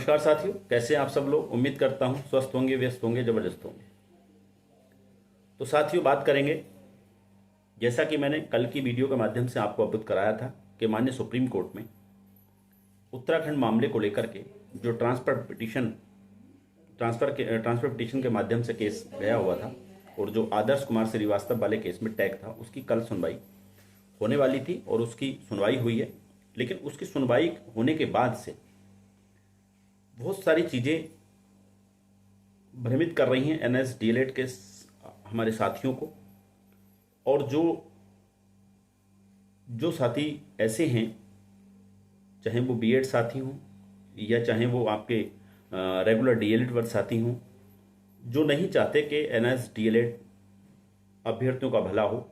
नमस्कार साथियों, कैसे हैं आप सब लोग। उम्मीद करता हूं स्वस्थ होंगे, व्यस्त होंगे, जबरदस्त होंगे। तो साथियों, बात करेंगे, जैसा कि मैंने कल की वीडियो के माध्यम से आपको अवगत कराया था कि माननीय सुप्रीम कोर्ट में उत्तराखंड मामले को लेकर के जो ट्रांसफर पिटीशन के माध्यम से केस गया हुआ था और जो आदर्श कुमार श्रीवास्तव वाले केस में टैग था, उसकी कल सुनवाई होने वाली थी और उसकी सुनवाई हुई है। लेकिन उसकी सुनवाई होने के बाद से बहुत सारी चीज़ें भ्रमित कर रही हैं NSDLED के हमारे साथियों को। और जो साथी ऐसे हैं, चाहे वो बीएड साथी हों या चाहे वो आपके रेगुलर DLED वर्ग साथी हों, जो नहीं चाहते कि NSDLED अभ्यर्थियों का भला हो,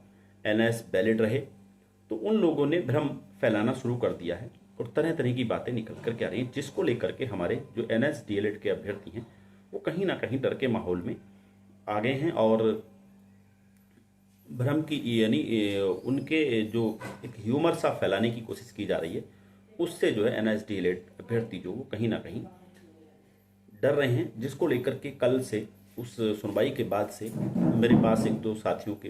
NS वैलिड रहे, तो उन लोगों ने भ्रम फैलाना शुरू कर दिया है और तरह तरह की बातें निकल कर के आ रही हैं, जिसको लेकर के हमारे जो NSDLED के अभ्यर्थी हैं वो कहीं ना कहीं डर के माहौल में आ गए हैं और भ्रम की यानी उनके जो एक ह्यूमर सा फैलाने की कोशिश की जा रही है, उससे जो है NSDLED अभ्यर्थी जो वो कहीं ना कहीं डर रहे हैं। जिसको लेकर के कल से उस सुनवाई के बाद से मेरे पास एक दो साथियों के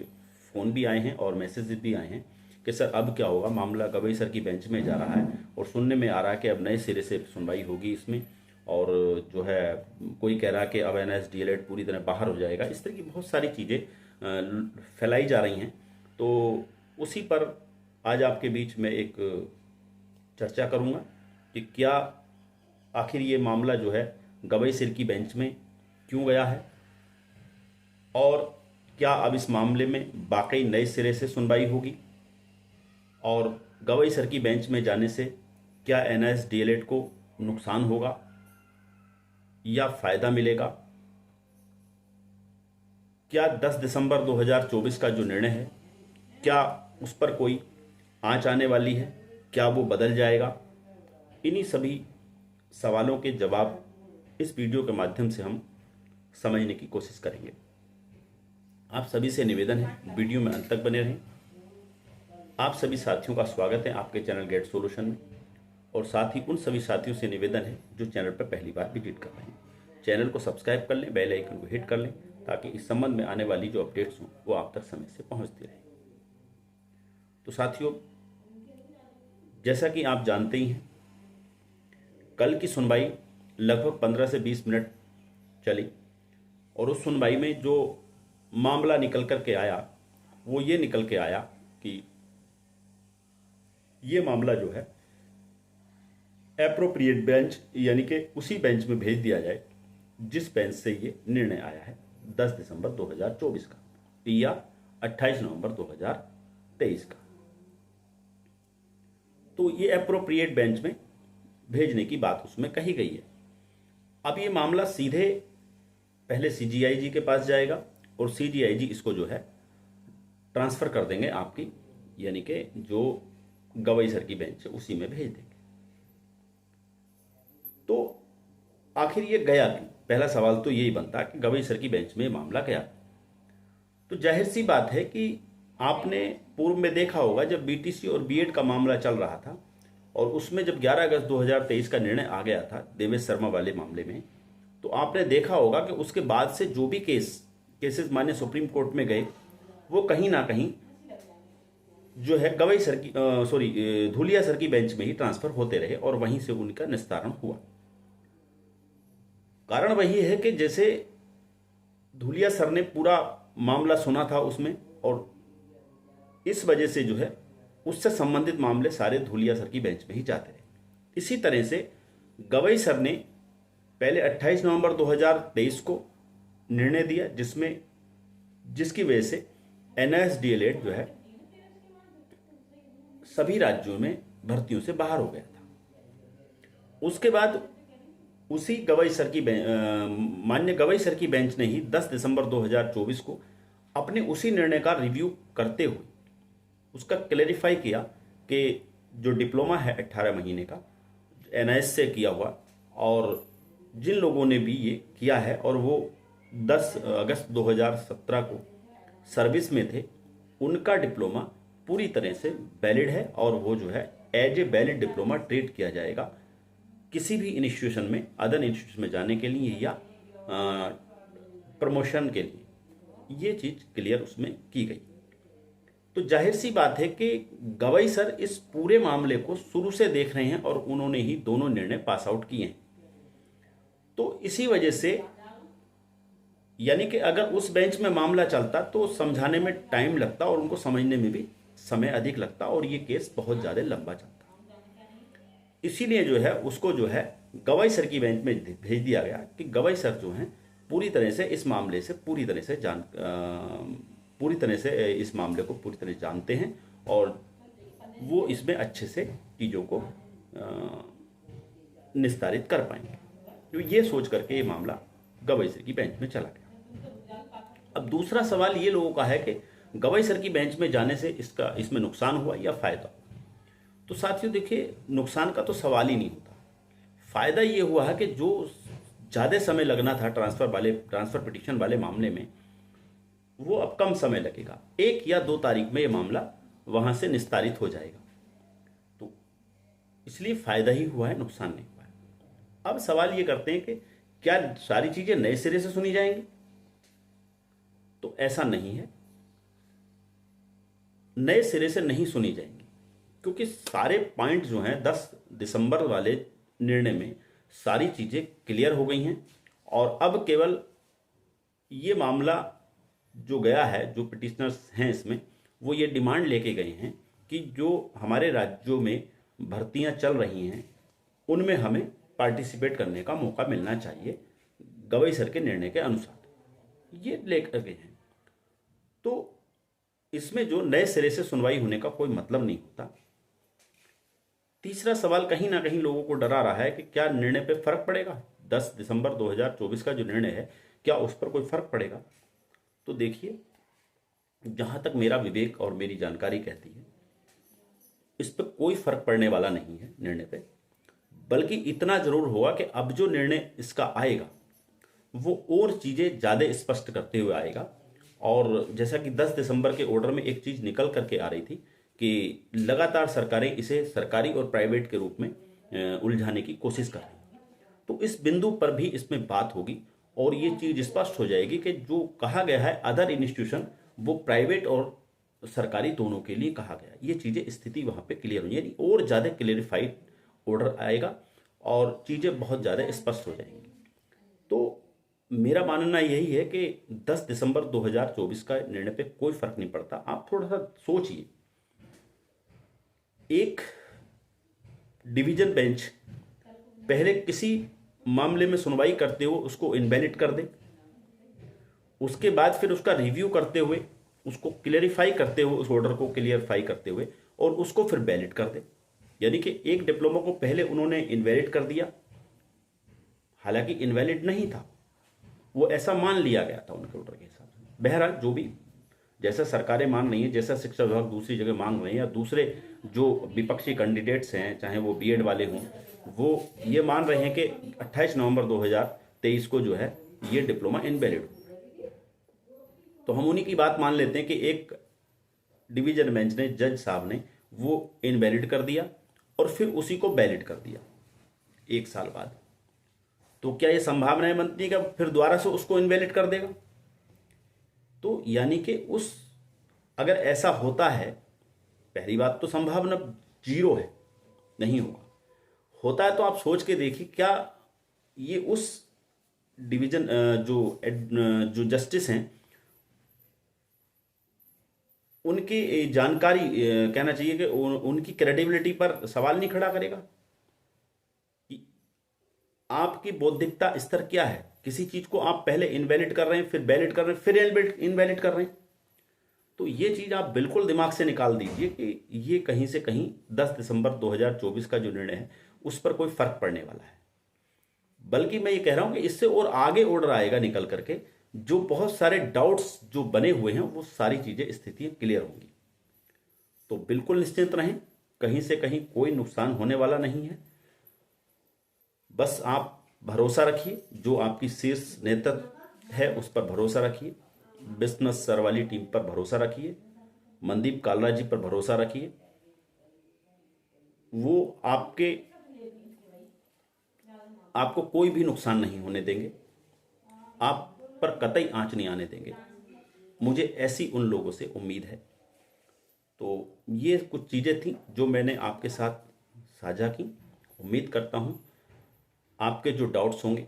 फ़ोन भी आए हैं और मैसेज भी आए हैं कि सर अब क्या होगा, मामला गवई सर की बेंच में जा रहा है और सुनने में आ रहा है कि अब नए सिरे से सुनवाई होगी इसमें, और जो है कोई कह रहा है कि अब NSDLED पूरी तरह बाहर हो जाएगा। इस तरह की बहुत सारी चीज़ें फैलाई जा रही हैं। तो उसी पर आज आपके बीच में एक चर्चा करूंगा कि क्या आखिर ये मामला जो है गवई सिर की बेंच में क्यों गया है और क्या अब इस मामले में वाकई नए सिरे से सुनवाई होगी, और गवई सर की बेंच में जाने से क्या NSDLED को नुकसान होगा या फ़ायदा मिलेगा। क्या 10 दिसंबर 2024 का जो निर्णय है, क्या उस पर कोई आंच आने वाली है, क्या वो बदल जाएगा। इन्हीं सभी सवालों के जवाब इस वीडियो के माध्यम से हम समझने की कोशिश करेंगे। आप सभी से निवेदन है, वीडियो में अंत तक बने रहें। आप सभी साथियों का स्वागत है आपके चैनल गेट सॉल्यूशन में, और साथ ही उन सभी साथियों से निवेदन है जो चैनल पर पहली बार विजिट कर रहे हैं, चैनल को सब्सक्राइब कर लें, बेल आइकन को हिट कर लें, ताकि इस संबंध में आने वाली जो अपडेट्स हों वो आप तक समय से पहुंचती रहे। तो साथियों, जैसा कि आप जानते ही हैं, कल की सुनवाई लगभग 15 से 20 मिनट चली और उस सुनवाई में जो मामला निकल कर के आया वो ये निकल के आया कि ये मामला जो है एप्रोप्रिएट बेंच यानी कि उसी बेंच में भेज दिया जाए जिस बेंच से ये निर्णय आया है 10 दिसंबर 2024 का या 28 नवंबर 2023 का। तो ये एप्रोप्रिएट बेंच में भेजने की बात उसमें कही गई है। अब ये मामला सीधे पहले CGIG के पास जाएगा और CGIG इसको जो है ट्रांसफ़र कर देंगे आपकी यानी कि जो गवई सर की बेंच है उसी में भेज देंगे। तो आखिर ये गया क्यों? पहला सवाल तो यही बनता कि गवई सर की बेंच में मामला गया। तो जाहिर सी बात है कि आपने पूर्व में देखा होगा जब BTC और BED का मामला चल रहा था और उसमें जब 11 अगस्त 2023 का निर्णय आ गया था देवेश शर्मा वाले मामले में, तो आपने देखा होगा कि उसके बाद से जो भी केसेस माननीय सुप्रीम कोर्ट में गए वो कहीं ना कहीं जो है गवई सर की धूलिया सर की बेंच में ही ट्रांसफर होते रहे और वहीं से उनका निस्तारण हुआ। कारण वही है कि जैसे धूलिया सर ने पूरा मामला सुना था उसमें, और इस वजह से जो है उससे संबंधित मामले सारे धूलिया सर की बेंच में ही जाते रहे। इसी तरह से गवई सर ने पहले 28 नवंबर 2023 को निर्णय दिया जिसकी वजह से NSDLED जो है सभी राज्यों में भर्तियों से बाहर हो गया था। उसके बाद उसी माननीय गवई सर की बेंच ने ही 10 दिसंबर 2024 को अपने उसी निर्णय का रिव्यू करते हुए उसका क्लैरिफाई किया कि जो डिप्लोमा है 18 महीने का NIS से किया हुआ, और जिन लोगों ने भी ये किया है और वो 10 अगस्त 2017 को सर्विस में थे, उनका डिप्लोमा पूरी तरह से वैलिड है और वो जो है as a valid diploma treat किया जाएगा किसी भी इंस्टीट्यूशन में, अदर इंस्टीट्यूशन में जाने के लिए या प्रमोशन के लिए, ये चीज़ क्लियर उसमें की गई। तो जाहिर सी बात है कि गवई सर इस पूरे मामले को शुरू से देख रहे हैं और उन्होंने ही दोनों निर्णय पास आउट किए हैं। तो इसी वजह से, यानी कि अगर उस बेंच में मामला चलता तो समझाने में टाइम लगता और उनको समझने में भी समय अधिक लगता और ये केस बहुत ज़्यादा लंबा चलता। इसीलिए जो है उसको जो है गवई सर की बेंच में भेज दिया गया कि गवई सर जो हैं पूरी तरह से इस मामले से पूरी तरह से इस मामले को पूरी तरह जानते हैं और वो इसमें अच्छे से चीज़ों को निस्तारित कर पाएंगे। तो ये सोच करके ये मामला गवई सर की बेंच में चला गया। अब दूसरा सवाल ये लोगों का है कि गवई सर की बेंच में जाने से इसमें नुकसान हुआ या फायदा। तो साथियों देखिए, नुकसान का तो सवाल ही नहीं होता। फायदा ये हुआ है कि जो ज़्यादा समय लगना था ट्रांसफर पिटीशन वाले मामले में, वो अब कम समय लगेगा। 1 या 2 तारीख में ये मामला वहां से निस्तारित हो जाएगा। तो इसलिए फायदा ही हुआ है, नुकसान नहीं हुआ है। अब सवाल ये करते हैं कि क्या सारी चीजें नए सिरे से सुनी जाएंगी? तो ऐसा नहीं है, नए सिरे से नहीं सुनी जाएंगी, क्योंकि सारे पॉइंट जो हैं 10 दिसंबर वाले निर्णय में सारी चीजें क्लियर हो गई हैं और अब केवल ये मामला जो गया है, जो पिटिशनर्स हैं इसमें, वो ये डिमांड लेके गए हैं कि जो हमारे राज्यों में भर्तियां चल रही हैं उनमें हमें पार्टिसिपेट करने का मौका मिलना चाहिए गवई सर के निर्णय के अनुसार, ये लेकर गए हैं। तो इसमें जो नए सिरे से सुनवाई होने का कोई मतलब नहीं होता। तीसरा सवाल कहीं ना कहीं लोगों को डरा रहा है कि क्या निर्णय पे फर्क पड़ेगा? 10 दिसंबर 2024 का जो निर्णय है, क्या उस पर कोई फर्क पड़ेगा? तो देखिए, जहां तक मेरा विवेक और मेरी जानकारी कहती है, इस पर कोई फर्क पड़ने वाला नहीं है निर्णय पे, बल्कि इतना जरूर होगा कि अब जो निर्णय इसका आएगा वो और चीजें ज्यादा स्पष्ट करते हुए आएगा। और जैसा कि 10 दिसंबर के ऑर्डर में एक चीज निकल करके आ रही थी कि लगातार सरकारें इसे सरकारी और प्राइवेट के रूप में उलझाने की कोशिश कर रही हैं, तो इस बिंदु पर भी इसमें बात होगी और ये चीज स्पष्ट हो जाएगी कि जो कहा गया है अदर इंस्टीट्यूशन, वो प्राइवेट और सरकारी दोनों के लिए कहा गया। ये चीजें स्थिति वहां पे क्लियर हो, यानी और ज्यादा क्लियरिफाइड ऑर्डर आएगा और चीजें बहुत ज्यादा स्पष्ट हो जाएंगी। तो मेरा मानना यही है कि 10 दिसंबर 2024 का निर्णय पे कोई फर्क नहीं पड़ता। आप थोड़ा सा सोचिए, एक डिवीजन बेंच पहले किसी मामले में सुनवाई करते हुए उसको इनवैलिड कर दे, उसके बाद फिर उसका रिव्यू करते हुए, उसको क्लियरिफाई करते हुए, उस ऑर्डर को क्लियरिफाई करते हुए और उसको फिर वैलिड कर दे। यानी कि एक डिप्लोमा को पहले उन्होंने इनवैलिड कर दिया, हालांकि इनवैलिड नहीं था, वो ऐसा मान लिया गया था उनके ऑर्डर के हिसाब से। बहरहाल जो भी, जैसा सरकारें मान रही हैं, जैसा शिक्षा विभाग दूसरी जगह मांग रहे हैं, या दूसरे जो विपक्षी कैंडिडेट्स हैं, चाहे वो बीएड वाले हों, वो ये मान रहे हैं कि 28 नवंबर 2023 को जो है ये डिप्लोमा इनवैलिड हो, तो हम उन्हीं की बात मान लेते हैं कि एक डिवीजन बेंच ने, जज साहब ने वो इनवैलिड कर दिया और फिर उसी को वैलिड कर दिया 1 साल बाद। तो क्या ये संभावनाएं बनती है कि फिर दोबारा से उसको इनवैलिड कर देगा? तो यानी कि अगर ऐसा होता है, पहली बात तो संभावना 0 है, नहीं होगा। होता है तो आप सोच के देखिए, क्या ये उस डिवीजन जो जस्टिस हैं उनकी जानकारी, कहना चाहिए कि उनकी क्रेडिबिलिटी पर सवाल नहीं खड़ा करेगा? आपकी बौद्धिकता स्तर क्या है? किसी चीज को आप पहले इनवैलिड कर रहे हैं, फिर वैलिड कर रहे हैं, फिर इनवैलिड कर रहे हैं। तो ये चीज आप बिल्कुल दिमाग से निकाल दीजिए कि ये कहीं से कहीं 10 दिसंबर 2024 का जो निर्णय है उस पर कोई फर्क पड़ने वाला है। बल्कि मैं ये कह रहा हूं कि इससे और आगे ऑर्डर आएगा निकल करके, जो बहुत सारे डाउट्स जो बने हुए हैं वो सारी चीजें, स्थितियां क्लियर होंगी। तो बिल्कुल निश्चिंत रहें, कहीं से कहीं कोई नुकसान होने वाला नहीं है। बस आप भरोसा रखिए, जो आपकी शीर्ष नेतृत्व है उस पर भरोसा रखिए, बिजनेस सर वाली टीम पर भरोसा रखिए, मनदीप कालरा जी पर भरोसा रखिए। वो आपके आपको कोई भी नुकसान नहीं होने देंगे, आप पर कतई आंच नहीं आने देंगे। मुझे ऐसी उन लोगों से उम्मीद है। तो ये कुछ चीज़ें थी जो मैंने आपके साथ साझा की। उम्मीद करता हूँ आपके जो डाउट्स होंगे,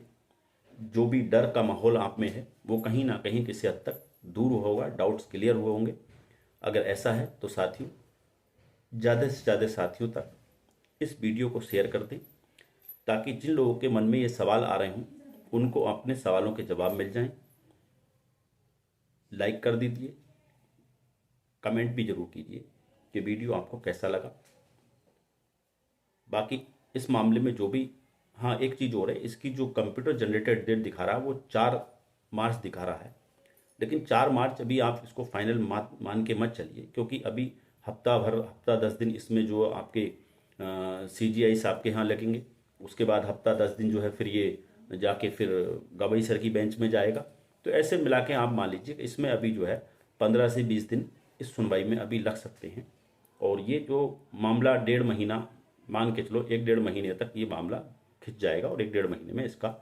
जो भी डर का माहौल आप में है, वो कहीं ना कहीं किसी हद तक दूर होगा, डाउट्स क्लियर हुए होंगे। अगर ऐसा है तो साथियों, ज़्यादा से ज़्यादा साथियों तक इस वीडियो को शेयर कर दें, ताकि जिन लोगों के मन में ये सवाल आ रहे हों उनको अपने सवालों के जवाब मिल जाएं। लाइक कर दीजिए, कमेंट भी ज़रूर कीजिए कि वीडियो आपको कैसा लगा। बाकी इस मामले में जो भी, हाँ एक चीज़ और है, इसकी जो कंप्यूटर जनरेटेड डेट दिखा रहा है वो 4 मार्च दिखा रहा है, लेकिन 4 मार्च अभी आप इसको फाइनल मान के मत चलिए, क्योंकि अभी हफ्ता भर, हफ्ता 10 दिन इसमें जो आपके CGI साहब के यहाँ लगेंगे। उसके बाद हफ्ता 10 दिन जो है फिर ये जाके फिर गवई सर की बेंच में जाएगा। तो ऐसे मिला के आप मान लीजिए कि इसमें अभी जो है 15 से 20 दिन इस सुनवाई में अभी लग सकते हैं। और ये जो मामला 1.5 महीना, मान के चलो 1-1.5 महीने तक ये मामला खिंच जाएगा और 1-1.5 महीने में इसका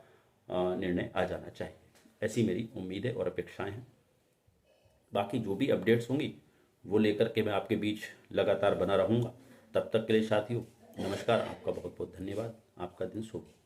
निर्णय आ जाना चाहिए। ऐसी मेरी उम्मीदें और अपेक्षाएं हैं। बाकी जो भी अपडेट्स होंगी वो लेकर के मैं आपके बीच लगातार बना रहूँगा। तब तक के लिए साथियों, नमस्कार। आपका बहुत बहुत धन्यवाद। आपका दिन शुभ हो।